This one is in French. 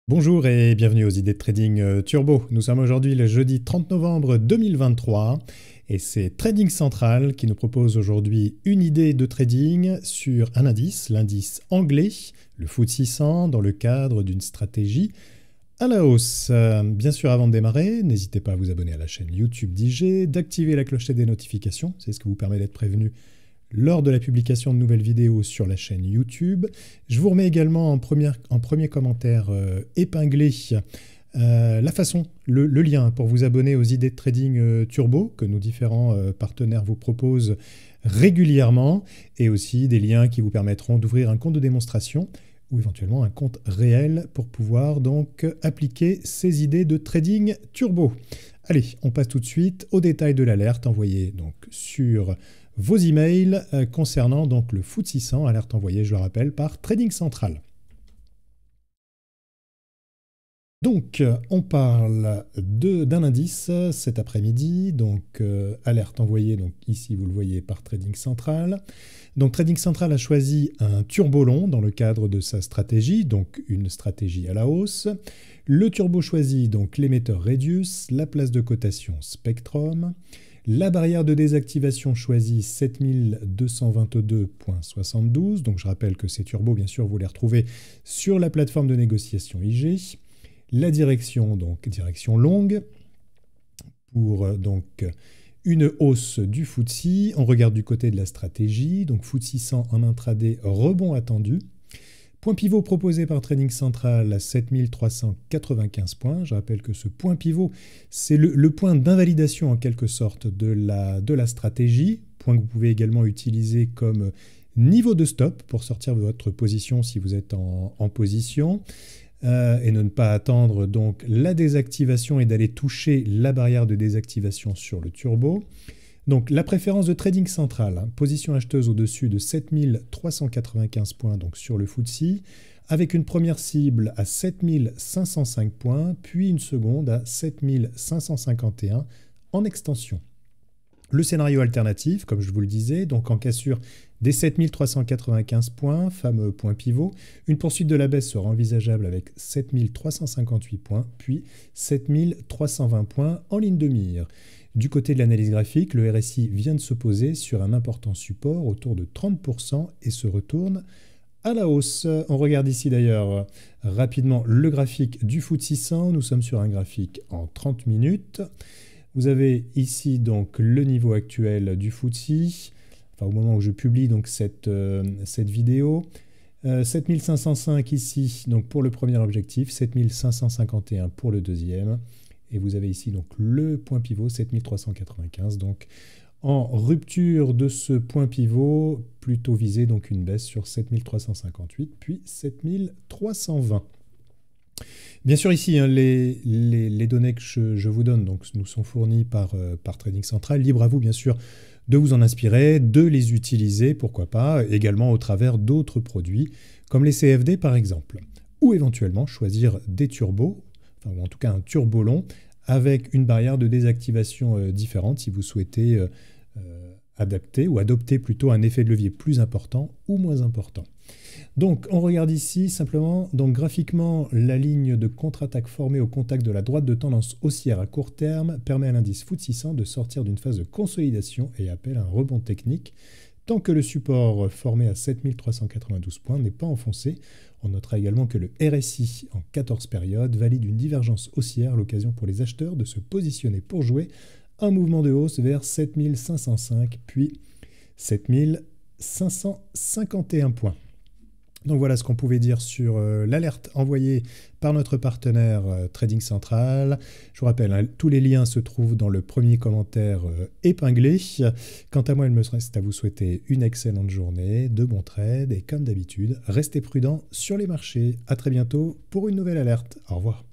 Bonjour et bienvenue aux idées de trading turbo. Nous sommes aujourd'hui le jeudi 30 novembre 2023 et c'est Trading Central qui nous propose aujourd'hui une idée de trading sur un indice, l'indice anglais, le FTSE 600, dans le cadre d'une stratégie à la hausse. Bien sûr, avant de démarrer, n'hésitez pas à vous abonner à la chaîne YouTube d'IG, d'activer la clochette des notifications, c'est ce qui vous permet d'être prévenu lors de la publication de nouvelles vidéos sur la chaîne YouTube. Je vous remets également en premier commentaire épinglé la façon, le lien pour vous abonner aux idées de trading turbo que nos différents partenaires vous proposent régulièrement, et aussi des liens qui vous permettront d'ouvrir un compte de démonstration ou éventuellement un compte réel pour pouvoir donc appliquer ces idées de trading turbo. Allez, on passe tout de suite au détail de l'alerte envoyée donc sur vos emails concernant donc le FTSE 600, alerte envoyée, je le rappelle, par Trading Central. Donc, on parle d'un indice cet après-midi, donc alerte envoyée, donc ici vous le voyez, par Trading Central. Donc Trading Central a choisi un turbo long dans le cadre de sa stratégie, donc une stratégie à la hausse. Le turbo choisi, donc l'émetteur Radius, la place de cotation Spectrum. La barrière de désactivation choisie 7222.72, donc je rappelle que ces turbos, bien sûr, vous les retrouvez sur la plateforme de négociation IG. La direction, donc direction longue, pour donc une hausse du FTSE. On regarde du côté de la stratégie, donc FTSE 600 en intraday, rebond attendu. Point pivot proposé par Trading Central à 7395 points. Je rappelle que ce point pivot, c'est le point d'invalidation en quelque sorte de la stratégie, point que vous pouvez également utiliser comme niveau de stop pour sortir de votre position si vous êtes en position, et ne pas attendre donc la désactivation et d'aller toucher la barrière de désactivation sur le turbo. Donc la préférence de Trading Central, position acheteuse au-dessus de 7395 points donc sur le FTSE, avec une première cible à 7505 points, puis une seconde à 7551 en extension. Le scénario alternatif, comme je vous le disais, donc en cassure des 7395 points, fameux point pivot, une poursuite de la baisse sera envisageable avec 7358 points, puis 7320 points en ligne de mire. Du côté de l'analyse graphique, le RSI vient de se poser sur un important support autour de 30% et se retourne à la hausse. On regarde ici d'ailleurs rapidement le graphique du FTSE 600. Nous sommes sur un graphique en 30 minutes. Vous avez ici donc le niveau actuel du FTSE, enfin au moment où je publie donc cette vidéo. 7505 ici donc pour le premier objectif, 7551 pour le deuxième. Et vous avez ici donc le point pivot 7395, donc en rupture de ce point pivot, plutôt visé donc une baisse sur 7358 puis 7320. Bien sûr ici hein, les données que je vous donne donc, nous sont fournies par Trading Central, libre à vous bien sûr de vous en inspirer, de les utiliser, pourquoi pas, également au travers d'autres produits comme les CFD par exemple, ou éventuellement choisir des turbos, ou en tout cas un turbo long, avec une barrière de désactivation différente si vous souhaitez adapter ou adopter plutôt un effet de levier plus important ou moins important. Donc on regarde ici simplement, donc graphiquement, la ligne de contre-attaque formée au contact de la droite de tendance haussière à court terme permet à l'indice FTSE 600 de sortir d'une phase de consolidation et appelle un rebond technique tant que le support formé à 7392 points n'est pas enfoncé. On notera également que le RSI en 14 périodes valide une divergence haussière, l'occasion pour les acheteurs de se positionner pour jouer un mouvement de hausse vers 7505 puis 7551 points. Donc voilà ce qu'on pouvait dire sur l'alerte envoyée par notre partenaire Trading Central. Je vous rappelle, hein, tous les liens se trouvent dans le premier commentaire épinglé. Quant à moi, il me reste à vous souhaiter une excellente journée, de bons trades et comme d'habitude, restez prudents sur les marchés. À très bientôt pour une nouvelle alerte. Au revoir.